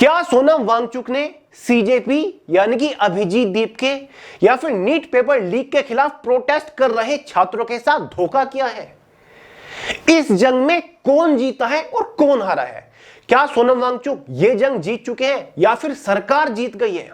क्या सोनम वांगचुक ने सीजेपी यानी कि अभिजीत दीप के या फिर नीट पेपर लीक के खिलाफ प्रोटेस्ट कर रहे छात्रों के साथ धोखा किया है? इस जंग में कौन जीता है और कौन हारा है? क्या सोनम वांगचुक ये जंग जीत चुके हैं या फिर सरकार जीत गई है?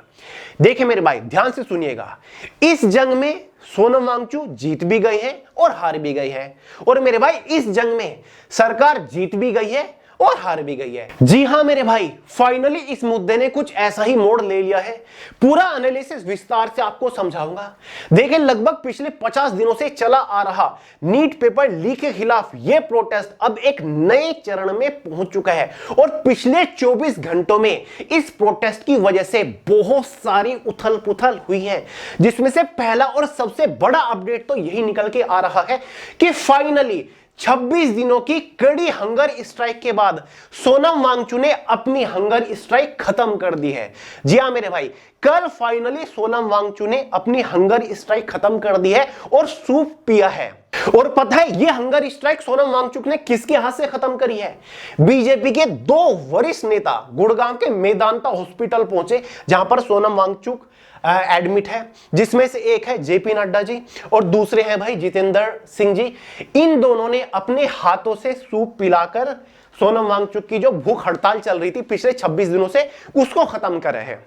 देखिए मेरे भाई, ध्यान से सुनिएगा। इस जंग में सोनम वांगचुक जीत भी गए हैं और हार भी गए हैं। और मेरे भाई, इस जंग में सरकार जीत भी गई है और हार भी गई है। जी हां मेरे भाई, फाइनली इस मुद्दे ने कुछ ऐसा ही मोड़ ले लिया है। पूरा एनालिसिस विस्तार से आपको समझाऊंगा। देखिए, लगभग पिछले 50 दिनों से चला आ रहा नीट पेपर लीक के खिलाफ यह प्रोटेस्ट अब एक नए चरण में पहुंच चुका है और पिछले 24 घंटों में इस प्रोटेस्ट की वजह से बहुत सारी उथल पुथल हुई है, जिसमें से पहला और सबसे बड़ा अपडेट तो यही निकल के आ रहा है कि फाइनली 26 दिनों की कड़ी हंगर स्ट्राइक के बाद सोनम वांगचुक ने अपनी हंगर स्ट्राइक खत्म कर दी है। जी हां मेरे भाई, कल फाइनली सोनम वांगचुक ने अपनी हंगर स्ट्राइक खत्म कर दी है और सूप पिया है। और पता है ये हंगर स्ट्राइक सोनम वांगचुक ने किसके हाथ से खत्म करी है? बीजेपी के 2 वरिष्ठ नेता गुड़गांव के मेदांता हॉस्पिटल पहुंचे, जहां पर सोनम वांगचुक एडमिट है, जिसमें से एक है जेपी नड्डा जी और दूसरे हैं भाई जितेंद्र सिंह जी। इन दोनों ने अपने हाथों से सूप पिलाकर सोनम वांगचुक की जो भूख हड़ताल चल रही थी पिछले 26 दिनों से, उसको खत्म कर रहे हैं।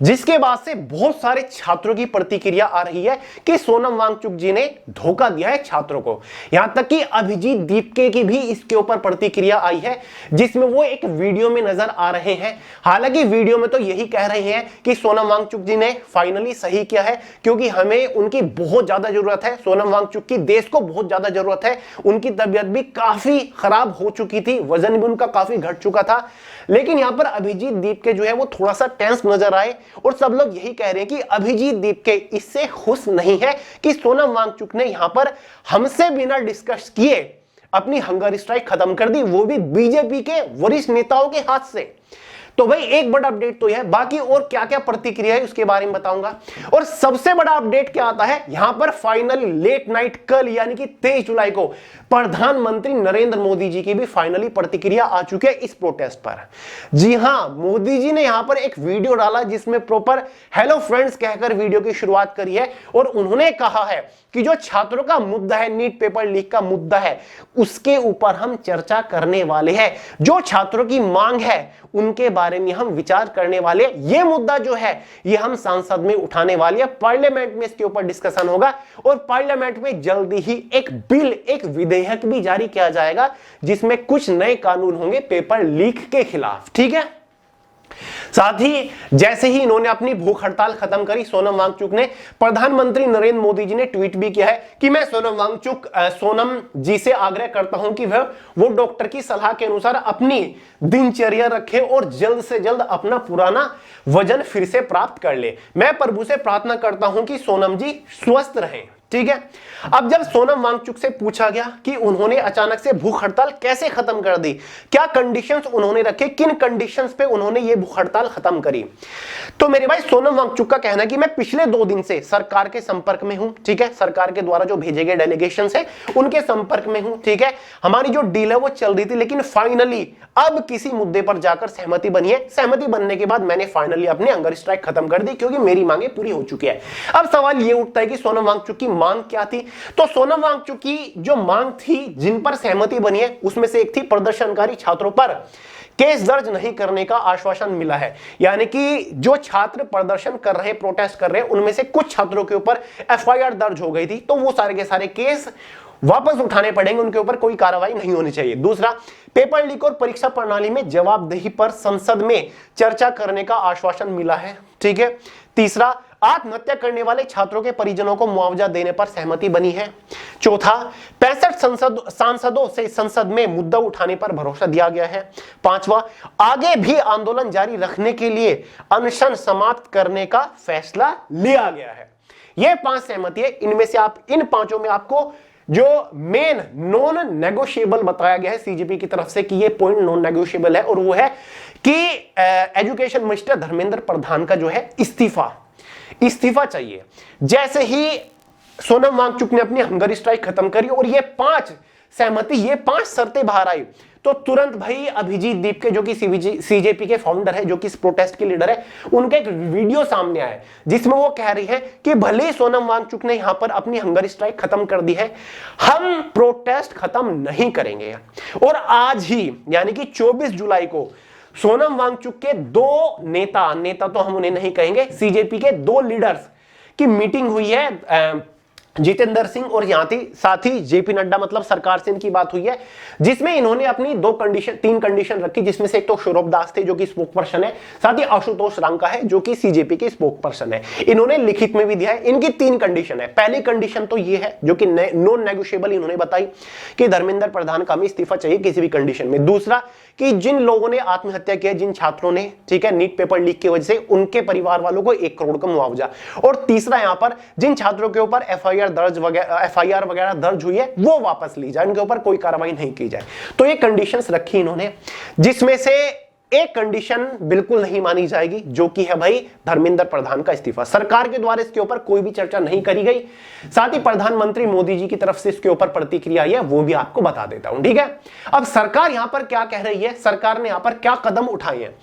जिसके बाद से बहुत सारे छात्रों की प्रतिक्रिया आ रही है कि सोनम वांगचुक जी ने धोखा दिया है छात्रों को। यहां तक कि अभिजीत दीपके की भी इसके ऊपर प्रतिक्रिया आई है, जिसमें वो एक वीडियो में नजर आ रहे हैं। हालांकि वीडियो में तो यही कह रहे हैं कि सोनम वांगचुक जी ने फाइनली सही किया है, क्योंकि हमें उनकी बहुत ज्यादा जरूरत है। सोनम वांगचुक की देश को बहुत ज्यादा जरूरत है। उनकी तबीयत भी काफी खराब हो चुकी थी, वजन भी उनका काफी घट चुका था। लेकिन यहां पर अभिजीत दीपके जो है वो थोड़ा सा टेंस नजर आए और सब लोग यही कह रहे हैं कि अभिजीत दीपके इससे खुश नहीं है कि सोनम वांगचुक ने यहां पर हमसे बिना डिस्कस किए अपनी हंगर स्ट्राइक खत्म कर दी, वो भी बीजेपी के वरिष्ठ नेताओं के हाथ से। तो भाई एक बड़ा अपडेट तो है, बाकी और क्या क्या प्रतिक्रिया है उसके बारे में बताऊंगा। और सबसे बड़ा अपडेट क्या आता है, यहां पर फाइनली लेट नाइट कल यानी कि 23 जुलाई को प्रधानमंत्री नरेंद्र मोदी जी की भी फाइनली प्रतिक्रिया आ चुकी है इस प्रोटेस्ट पर। जी हां, मोदी जी ने यहां पर एक वीडियो डाला जिसमें प्रॉपर हेलो फ्रेंड्स कहकर वीडियो की शुरुआत करी है और उन्होंने कहा है कि जो छात्रों का मुद्दा है, नीट पेपर लीक का मुद्दा है, उसके ऊपर हम चर्चा करने वाले हैं। जो छात्रों की मांग है उनके बारे में हम विचार करने वाले। ये मुद्दा जो है ये हम संसद में उठाने वाले हैं, पार्लियामेंट में इसके ऊपर डिस्कशन होगा और पार्लियामेंट में जल्दी ही एक बिल, एक विधेयक भी जारी किया जाएगा जिसमें कुछ नए कानून होंगे पेपर लीक के खिलाफ। ठीक है, साथ ही जैसे ही इन्होंने अपनी भूख हड़ताल खत्म करी, सोनम वांगचुक ने, प्रधानमंत्री नरेंद्र मोदी जी ने ट्वीट भी किया है कि मैं सोनम जी से आग्रह करता हूं कि वो डॉक्टर की सलाह के अनुसार अपनी दिनचर्या रखें और जल्द से जल्द अपना पुराना वजन फिर से प्राप्त कर ले। मैं प्रभु से प्रार्थना करता हूं कि सोनम जी स्वस्थ रहें। ठीक है, अब जब सोनम वांगचुक से पूछा गया कि उन्होंने अचानक से भूख हड़ताल कैसे खत्म कर दी, क्या कंडीशंस उन्होंने रखे, किन कंडीशंस पे उन्होंने ये भूख हड़ताल खत्म करी, तो मेरे भाई सोनम वांगचुक का कहना है कि मैं पिछले 2 दिन से सरकार के संपर्क में हूं। ठीक है, सरकार के द्वारा जो भेजे गए डेलीगेशन है उनके संपर्क में हूं। ठीक है, हमारी जो डील है वो चल रही थी, लेकिन फाइनली अब किसी मुद्दे पर जाकर सहमति बनी है। सहमति बनने के बाद मैंने फाइनली अपनी हंगर स्ट्राइक खत्म कर दी, क्योंकि मेरी मांगे पूरी हो चुकी है। अब सवाल ये उठता है कि सोनम वांगचुक की मांग क्या थी? तो सोनम वांगचुक की जो मांग थी, जिन पर सहमति बनी है, उसमें से एक थी प्रदर्शनकारी छात्रों पर केस दर्ज नहीं करने का आश्वासन मिला है। यानी कि जो छात्र प्रदर्शन कर रहे, प्रोटेस्ट कर रहे, उनमें से कुछ छात्रों के ऊपर एफआईआर दर्ज हो गई थी, तो वो सारे के सारे केस वापस उठाने पड़ेंगे, उनके ऊपर कोई कार्रवाई नहीं होनी चाहिए। दूसरा, पेपर लीक और परीक्षा प्रणाली में जवाबदेही पर संसद में चर्चा करने का आश्वासन मिला है। ठीक है, तीसरा, आत्महत्या करने वाले छात्रों के परिजनों को मुआवजा देने पर सहमति बनी है। चौथा, 65 सांसदों से संसद में मुद्दा उठाने पर भरोसा दिया गया है। पांचवा, आगे भी आंदोलन जारी रखने के लिए अनशन समाप्त करने का फैसला लिया गया है। यह 5 सहमति है। इनमें से इन पांचों में आपको जो मेन नॉन नेगोशिएबल बताया गया है सीजेपी की तरफ से कि ये पॉइंट नॉन नेगोशिएबल है, और वो है कि एजुकेशन मिनिस्टर धर्मेंद्र प्रधान का जो है इस्तीफा चाहिए। जैसे ही सोनम वांगचुक ने अपनी हंगर स्ट्राइक खत्म करी और ये 5 सहमति, ये 5 शर्तें बाहर आई, तो तुरंत भाई अभिजीत दीपके जो कि सीजेपी के फाउंडर है, जो कि इस प्रोटेस्ट के लीडर है, उनका एक वीडियो सामने आया जिसमें वो कह रही है कि भले सोनम वांगचुक ने यहां पर अपनी हंगर स्ट्राइक खत्म कर दी है, हम प्रोटेस्ट खत्म नहीं करेंगे। और आज ही यानी कि 24 जुलाई को सोनम वांगचुक के दो नेता तो हम उन्हें नहीं कहेंगे, सीजेपी के दो लीडर्स की मीटिंग हुई है, जितेंद्र सिंह और साथ ही जेपी नड्डा, मतलब सरकार से इनकी बात हुई है, जिसमें इन्होंने अपनी तीन कंडीशन रखी, जिसमें से एक तो सौरभ दास थे जो कि स्पोक पर्सन है, साथ ही आशुतोष रांका है जो कि सीजेपी के स्पोक पर्सन है। इन्होंने लिखित में भी दिया है, इनकी 3 कंडीशन है। पहली कंडीशन तो ये है जो कि नॉन नेगोशिएबल इन्होंने बताई कि धर्मेंद्र प्रधान का हमें इस्तीफा चाहिए किसी भी कंडीशन में। दूसरा कि जिन लोगों ने आत्महत्या किया, जिन छात्रों ने, ठीक है, नीट पेपर लीक की वजह से, उनके परिवार वालों को 1 करोड़ का मुआवजा। और तीसरा यहां पर जिन छात्रों के ऊपर एफआईआर वगैरह दर्ज हुई है वो वापस ली जाए, उनके ऊपर कोई कार्रवाई नहीं की जाए। तो ये कंडीशंस रखी इन्होंने, जिसमें से एक कंडीशन बिल्कुल नहीं मानी जाएगी, जो कि है भाई धर्मेंद्र प्रधान का इस्तीफा। सरकार के द्वारा इसके ऊपर कोई भी चर्चा नहीं करी गई। साथ ही प्रधानमंत्री मोदी जी की तरफ से इसके ऊपर प्रतिक्रिया आई है, वो भी आपको बता देता हूं, ठीक है। अब सरकार यहां पर क्या कह रही है, सरकार ने यहां पर क्या कदम उठाए हैं।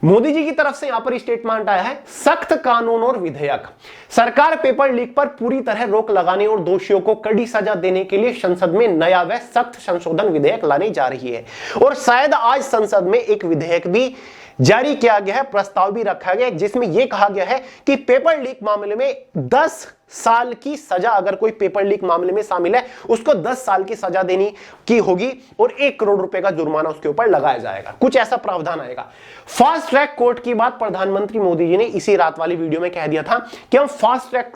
मोदी जी की तरफ से यहां पर स्टेटमेंट आया है, सख्त कानून और विधेयक। सरकार पेपर लीक पर पूरी तरह रोक लगाने और दोषियों को कड़ी सजा देने के लिए संसद में नया व सख्त संशोधन विधेयक लाने जा रही है। और शायद आज संसद में एक विधेयक भी जारी किया गया है, प्रस्ताव भी रखा गया है, जिसमें यह कहा गया है कि पेपर लीक मामले में 10 साल की सजा, अगर कोई पेपर लीक मामले में शामिल है उसको 10 साल की सजा देनी की होगी और 1 करोड़ रुपए का जुर्माना उसके ऊपर लगाया जाएगा। कुछ ऐसा प्रावधान आएगा। फास्ट ट्रैक कोर्ट की बात प्रधानमंत्री मोदी जी ने इसी रात वाली वीडियो में कह दिया था कि हम फास्ट ट्रैक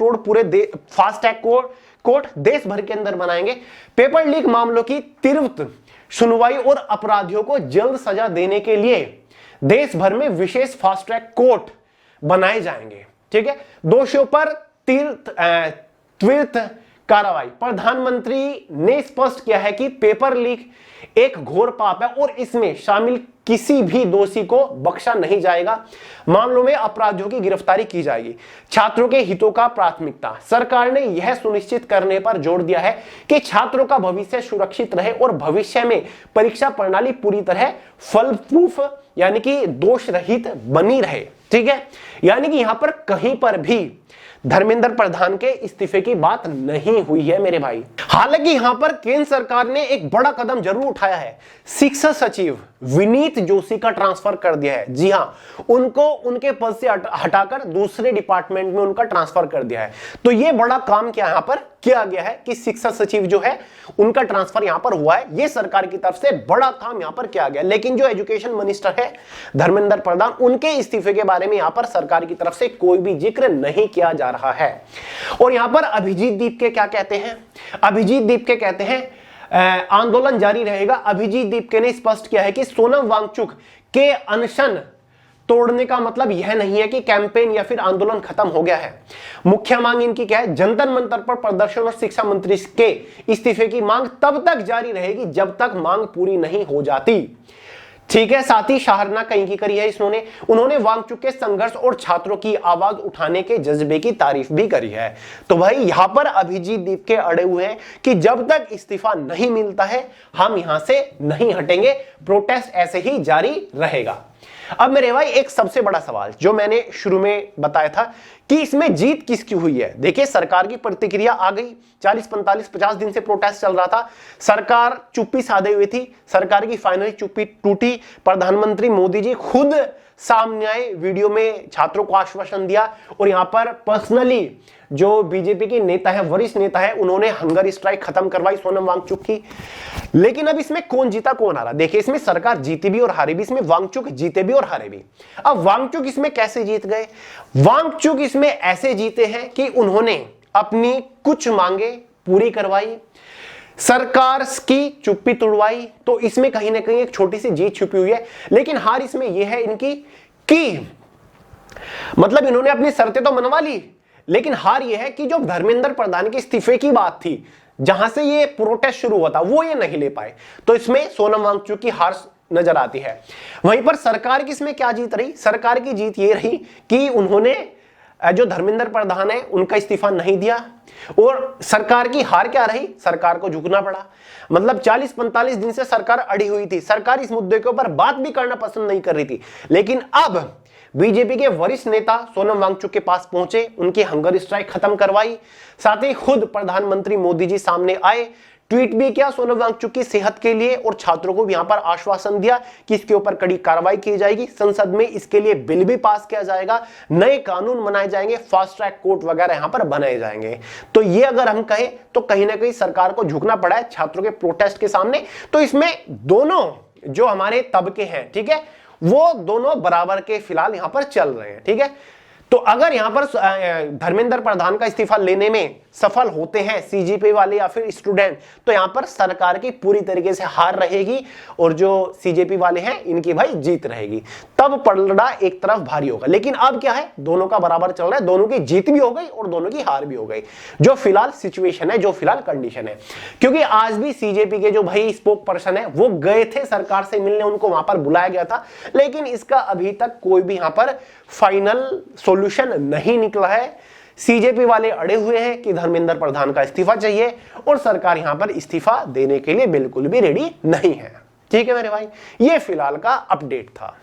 कोर्ट देश भर के अंदर बनाएंगे। पेपर लीक मामलों की त्वरित सुनवाई और अपराधियों को जल्द सजा देने के लिए देश भर में विशेष फास्ट ट्रैक कोर्ट बनाए जाएंगे, ठीक है। दोषियों पर त्वरित कार्रवाई। प्रधानमंत्री ने स्पष्ट किया है कि पेपर लीक एक घोर पाप है और इसमें शामिल किसी भी दोषी को बख्शा नहीं जाएगा। मामलों में अपराधियों की गिरफ्तारी की जाएगी। छात्रों के हितों का प्राथमिकता। सरकार ने यह सुनिश्चित करने पर जोर दिया है कि छात्रों का भविष्य सुरक्षित रहे और भविष्य में परीक्षा प्रणाली पूरी तरह फलप्रूफ यानी कि दोष रहित बनी रहे, ठीक है। यानी कि यहां पर कहीं पर भी धर्मेंद्र प्रधान के इस्तीफे की बात नहीं हुई है मेरे भाई। हालांकि यहां पर केंद्र सरकार ने एक बड़ा कदम जरूर उठाया है, शिक्षा सचिव विनीत जोशी का ट्रांसफर कर दिया है। जी हां, उनको उनके पद से हटाकर दूसरे डिपार्टमेंट में उनका ट्रांसफर कर दिया है। तो यह बड़ा काम क्या यहां पर किया गया है कि शिक्षा सचिव जो है उनका ट्रांसफर यहां पर हुआ है। यह सरकार की तरफ से बड़ा काम यहां पर किया गया। लेकिन जो एजुकेशन मिनिस्टर है धर्मेंद्र प्रधान, उनके इस्तीफे के बारे में यहां पर सरकार की तरफ से कोई भी जिक्र नहीं किया जा रहा है। और यहां पर अभिजीत दीपके क्या कहते हैं, अभिजीत दीपके कहते हैं आंदोलन जारी रहेगा। अभिजीत दीपके ने स्पष्ट किया है कि सोनम वांगचुक के अनशन तोड़ने का मतलब यह नहीं है कि कैंपेन या फिर आंदोलन खत्म हो गया है। मुख्य मांग इनकी क्या है, जंतर मंतर पर प्रदर्शन और शिक्षा मंत्री के इस्तीफे की मांग तब तक जारी रहेगी जब तक मांग पूरी नहीं हो जाती, ठीक है। साथ ही सराहना कहीं की करी है उन्होंने वांगचुक के संघर्ष और छात्रों की आवाज उठाने के जज्बे की तारीफ भी करी है। तो भाई यहां पर अभिजीत दीपके अड़े हुए हैं कि जब तक इस्तीफा नहीं मिलता है हम यहां से नहीं हटेंगे, प्रोटेस्ट ऐसे ही जारी रहेगा। अब मेरे भाई एक सबसे बड़ा सवाल जो मैंने शुरू में बताया था कि इसमें जीत किसकी हुई है। देखिए सरकार की प्रतिक्रिया आ गई, 40, 45, 50 दिन से प्रोटेस्ट चल रहा था, सरकार चुप्पी साधे हुई थी, सरकार की फाइनली चुप्पी टूटी। प्रधानमंत्री मोदी जी खुद सामने आए, वीडियो में छात्रों को आश्वासन दिया और यहां पर पर्सनली जो बीजेपी के नेता है, वरिष्ठ नेता है, उन्होंने हंगर स्ट्राइक खत्म करवाई सोनम वांगचुक की। लेकिन अब इसमें कौन जीता कौन हारा, देखिए इसमें सरकार जीती भी और हारी भी, इसमें वांगचुक जीते भी और हारे भी। अब वांगचुक इसमें कैसे जीत गए, वांगचुक इसमें ऐसे जीते हैं कि उन्होंने अपनी कुछ मांगे पूरी करवाई, सरकार की चुप्पी तुड़वाई। तो इसमें कहीं ना कहीं एक छोटी सी जीत छुपी हुई है। लेकिन हार इसमें यह है इनकी कि मतलब इन्होंने अपनी शर्तें तो मनवा ली, लेकिन हार यह है कि जो धर्मेंद्र प्रधान के इस्तीफे की बात थी, जहां से ये प्रोटेस्ट शुरू हुआ था, वो ये नहीं ले पाए। तो इसमें सोनम वांगचुक की हार नजर आती है। वहीं पर सरकार की इसमें क्या जीत रही, सरकार की जीत ये रही कि उन्होंने जो धर्मेंद्र प्रधान है उनका इस्तीफा नहीं दिया और सरकार की हार क्या रही, सरकार को झुकना पड़ा। मतलब 40-45 दिन से सरकार अड़ी हुई थी, सरकार इस मुद्दे के ऊपर बात भी करना पसंद नहीं कर रही थी। लेकिन अब बीजेपी के वरिष्ठ नेता सोनम वांगचुक के पास पहुंचे, उनकी हंगर स्ट्राइक खत्म करवाई, साथ ही खुद प्रधानमंत्री मोदी जी सामने आए, ट्वीट भी किया सोनम वांगचुक की सेहत के लिए और छात्रों को भी यहां पर आश्वासन दिया कि इसके ऊपर कड़ी कार्रवाई की जाएगी, संसद में इसके लिए बिल भी पास किया जाएगा, नए कानून बनाए जाएंगे, फास्ट ट्रैक कोर्ट वगैरह यहां पर बनाए जाएंगे। तो ये अगर हम कहें तो कहीं ना कहीं सरकार को झुकना पड़ा है छात्रों के प्रोटेस्ट के सामने। तो इसमें दोनों जो हमारे तबके हैं, ठीक है, वो दोनों बराबर के फिलहाल यहां पर चल रहे हैं, ठीक है। तो अगर यहां पर धर्मेंद्र प्रधान का इस्तीफा लेने में सफल होते हैं सीजेपी वाले या फिर स्टूडेंट, तो यहां पर सरकार की पूरी तरीके से हार रहेगी और जो सीजेपी वाले हैं इनकी भाई जीत रहेगी। तब पलड़ा एक तरफ भारी होगा। लेकिन अब क्या है, दोनों का बराबर चल रहा है, दोनों की जीत भी हो गई और दोनों की हार भी हो गई, जो फिलहाल सिचुएशन है, जो फिलहाल कंडीशन है। क्योंकि आज भी सीजेपी के जो भाई स्पोक पर्सन है वो गए थे सरकार से मिलने, उनको वहां पर बुलाया गया था, लेकिन इसका अभी तक कोई भी यहां पर फाइनल सॉल्यूशन नहीं निकला है। सीजेपी वाले अड़े हुए हैं कि धर्मेंद्र प्रधान का इस्तीफा चाहिए और सरकार यहां पर इस्तीफा देने के लिए बिल्कुल भी रेडी नहीं है। ठीक है मेरे भाई, ये फिलहाल का अपडेट था।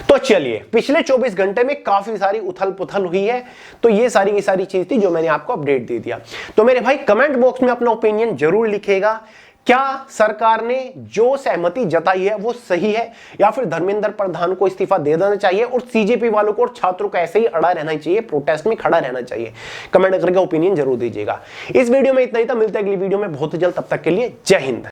तो चलिए, पिछले 24 घंटे में काफी सारी उथल पुथल हुई है, तो ये सारी की सारी चीज थी जो मैंने आपको अपडेट दे दिया। तो मेरे भाई कमेंट बॉक्स में अपना ओपिनियन जरूर लिखिएगा, क्या सरकार ने जो सहमति जताई है वो सही है या फिर धर्मेंद्र प्रधान को इस्तीफा दे देना चाहिए और सीजेपी वालों को और छात्रों को ऐसे ही अड़ा रहना चाहिए, प्रोटेस्ट में खड़ा रहना चाहिए। कमेंट करके ओपिनियन जरूर दीजिएगा। इस वीडियो में इतना ही था, मिलते हैं अगली वीडियो में बहुत जल्द, तब तक के लिए जय हिंद।